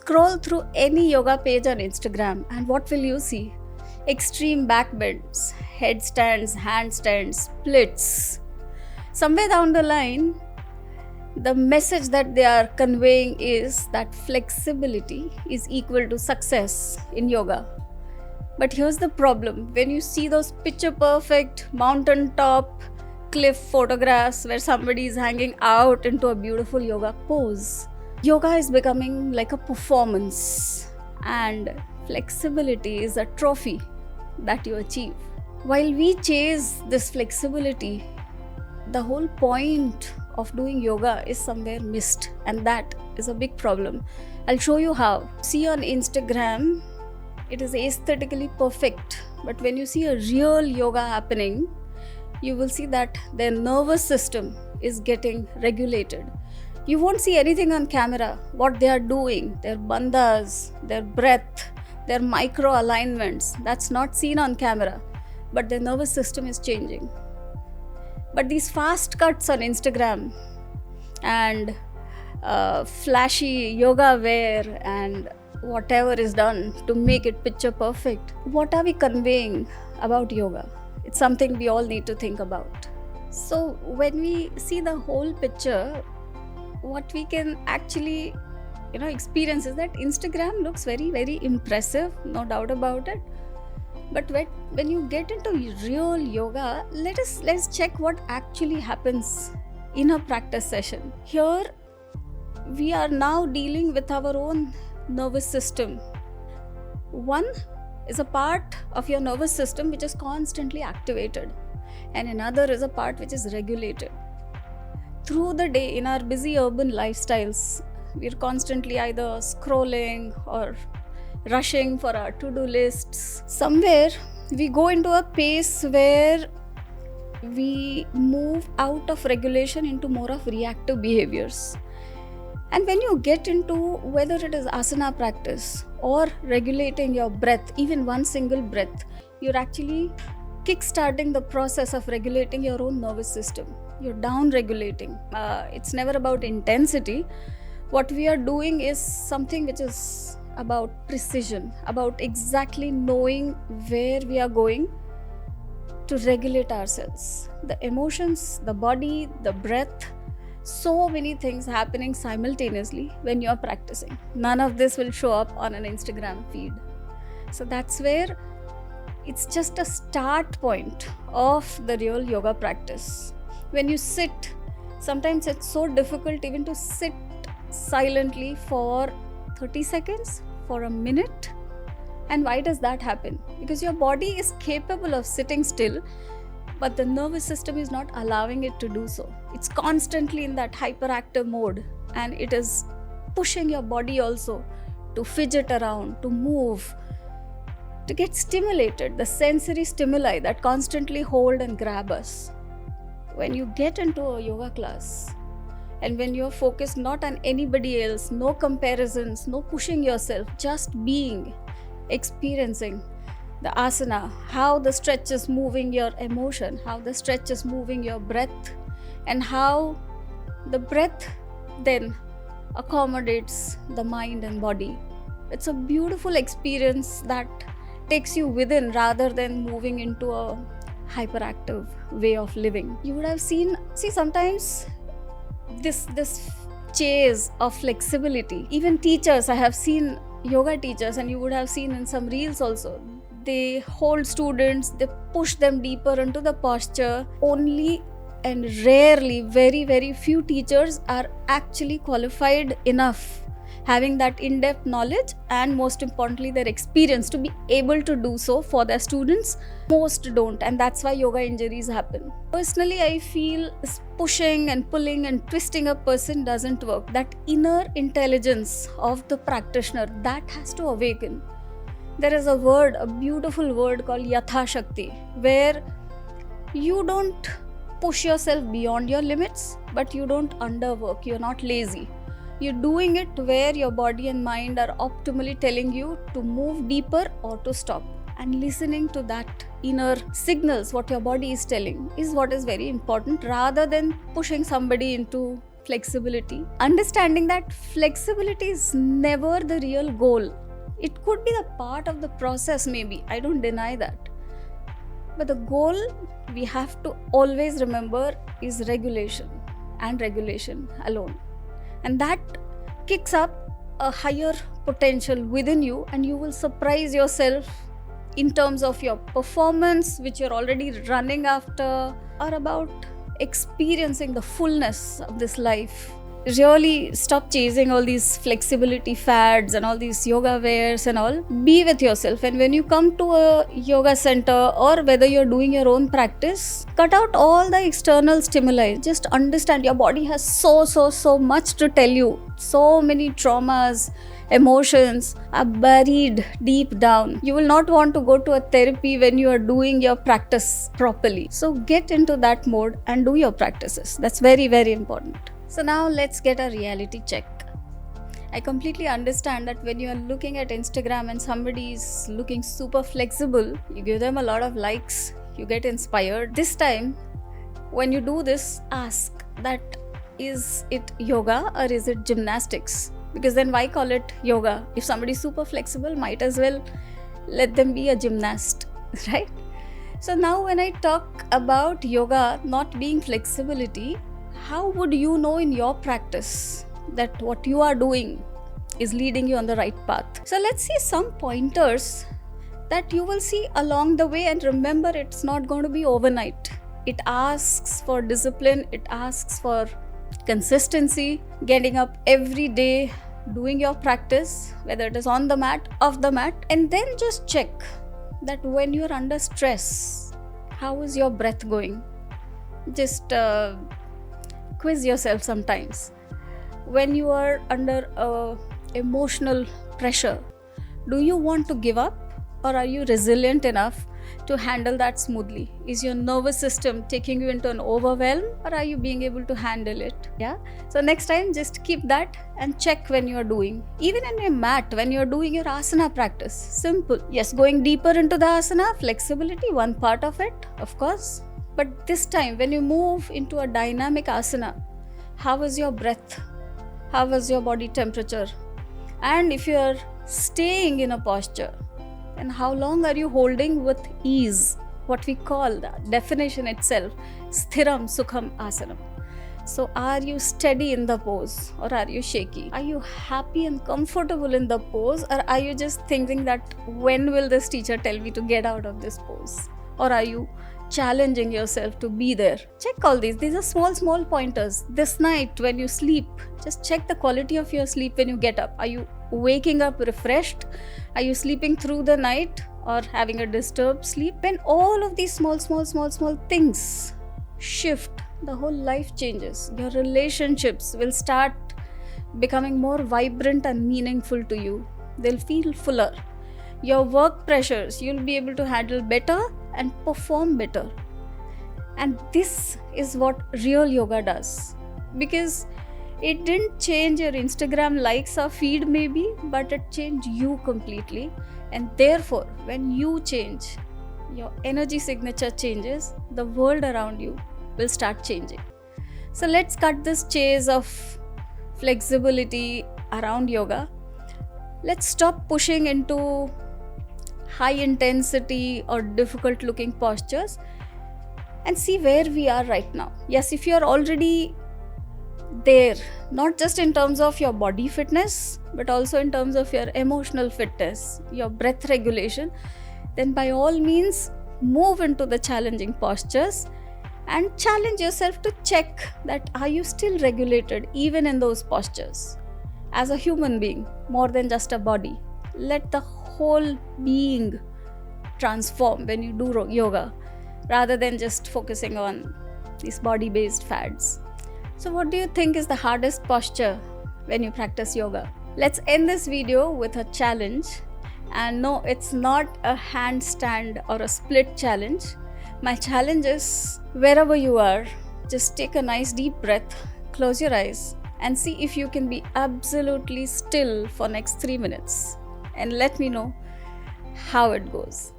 Scroll through any yoga page on Instagram, and what will you see? Extreme back bends, headstands, handstands, splits. Somewhere down the line, the message that they are conveying is that flexibility is equal to success in yoga. But here's the problem: when you see those picture perfect mountaintop cliff photographs where somebody is hanging out into a beautiful yoga pose, yoga is becoming like a performance, and flexibility is a trophy that you achieve. While we chase this flexibility, the whole point of doing yoga is somewhere missed, and that is a big problem. I'll show you how. See, on Instagram, it is aesthetically perfect, but when you see a real yoga happening, you will see that their nervous system is getting regulated. You won't see anything on camera, what they are doing, their bandhas, their breath, their micro alignments. That's not seen on camera, but their nervous system is changing. But these fast cuts on Instagram and flashy yoga wear and whatever is done to make it picture perfect, what are we conveying about yoga? It's something we all need to think about. So when we see the whole picture, what we can actually experience is that Instagram looks very, very impressive, no doubt about it. But when you get into real yoga, let's check what actually happens in a practice session. Here we are now dealing with our own nervous system. One is a part of your nervous system which is constantly activated, and another is a part which is regulated. Through the day, in our busy urban lifestyles, we're constantly either scrolling or rushing for our to-do lists. Somewhere we go into a pace where we move out of regulation into more of reactive behaviors. And when you get into whether it is asana practice or regulating your breath, even one single breath, you're actually kick-starting the process of regulating your own nervous system. You're down-regulating. It's never about intensity. What we are doing is something which is about precision, about exactly knowing where we are going to regulate ourselves. The emotions, the body, the breath, so many things happening simultaneously when you're practicing. None of this will show up on an Instagram feed. So that's where it's just a start point of the real yoga practice. When you sit, sometimes it's so difficult even to sit silently for 30 seconds, for a minute. And why does that happen? Because your body is capable of sitting still, but the nervous system is not allowing it to do so. It's constantly in that hyperactive mode, and it is pushing your body also to fidget around, to move, to get stimulated, the sensory stimuli that constantly hold and grab us. When you get into a yoga class, and when you're focused not on anybody else, no comparisons, no pushing yourself, just being, experiencing the asana, how the stretch is moving your emotion, how the stretch is moving your breath, and how the breath then accommodates the mind and body. It's a beautiful experience that takes you within rather than moving into a hyperactive way of living. You would have seen, sometimes this chase of flexibility. Even teachers, I have seen yoga teachers, and you would have seen in some reels also, they hold students, they push them deeper into the posture. Only and rarely, very, very few teachers are actually qualified enough, having that in-depth knowledge and most importantly their experience to be able to do so for their students. Most don't, and that's why yoga injuries happen. Personally, I feel pushing and pulling and twisting a person doesn't work. That inner intelligence of the practitioner, that has to awaken. There is a beautiful word called Yatha Shakti, where you don't push yourself beyond your limits, but you don't underwork, you're not lazy. You're doing it where your body and mind are optimally telling you to move deeper or to stop. And listening to that inner signals, what your body is telling, is what is very important, rather than pushing somebody into flexibility, understanding that flexibility is never the real goal. It could be the part of the process, maybe. I don't deny that. But the goal we have to always remember is regulation, and regulation alone. And that kicks up a higher potential within you, and you will surprise yourself in terms of your performance, which you're already running after, or about experiencing the fullness of this life. Really stop chasing all these flexibility fads and all these yoga wears and all. Be with yourself, and when you come to a yoga center or whether you're doing your own practice, cut out all the external stimuli. Just understand your body has so much to tell you. So many traumas, emotions are buried deep down. You will not want to go to a therapy when you are doing your practice properly. So get into that mode and do your practices. That's very important. So now let's get a reality check. I completely understand that when you are looking at Instagram and somebody is looking super flexible, you give them a lot of likes, you get inspired. This time, when you do this, ask that, is it yoga or is it gymnastics? Because then why call it yoga? If somebody is super flexible, might as well let them be a gymnast, right? So now when I talk about yoga not being flexibility, how would you know in your practice that what you are doing is leading you on the right path? So let's see some pointers that you will see along the way, and remember, it's not going to be overnight. It asks for discipline, it asks for consistency, getting up every day, doing your practice, whether it is on the mat, off the mat, and then just check that when you're under stress, how is your breath going? Just quiz yourself sometimes. When you are under emotional pressure, do you want to give up, or are you resilient enough to handle that smoothly? Is your nervous system taking you into an overwhelm, or are you being able to handle it? Yeah. So next time, just keep that and check when you are doing. Even in your mat, when you are doing your asana practice, simple. Yes, going deeper into the asana, flexibility, one part of it, of course. But this time, when you move into a dynamic asana, how is your breath? How is your body temperature? And if you are staying in a posture, then how long are you holding with ease? What we call the definition itself, sthiram sukham asanam. So are you steady in the pose, or are you shaky? Are you happy and comfortable in the pose, or are you just thinking that when will this teacher tell me to get out of this pose? Or are you challenging yourself to be there? Check all these. These are small pointers. This night when you sleep, just check the quality of your sleep when you get up. Are you waking up refreshed? Are you sleeping through the night or having a disturbed sleep? When all of these small things shift, the whole life changes. Your relationships will start becoming more vibrant and meaningful to you. They'll feel fuller. Your work pressures, you'll be able to handle better and perform better. And this is what real yoga does. Because it didn't change your Instagram likes or feed maybe, but it changed you completely. And therefore, when you change, your energy signature changes, the world around you will start changing. So let's cut this chase of flexibility around yoga. Let's stop pushing into high intensity or difficult looking postures and see where we are right now. Yes, if you are already there, not just in terms of your body fitness, but also in terms of your emotional fitness, your breath regulation, then by all means move into the challenging postures and challenge yourself to check that are you still regulated even in those postures. As a human being, more than just a body, let the whole being transform when you do yoga, rather than just focusing on these body-based fads. So what do you think is the hardest posture when you practice yoga? Let's end this video with a challenge. And no, it's not a handstand or a split challenge. My challenge is, wherever you are, just take a nice deep breath, close your eyes, and see if you can be absolutely still for next 3 minutes. And let me know how it goes.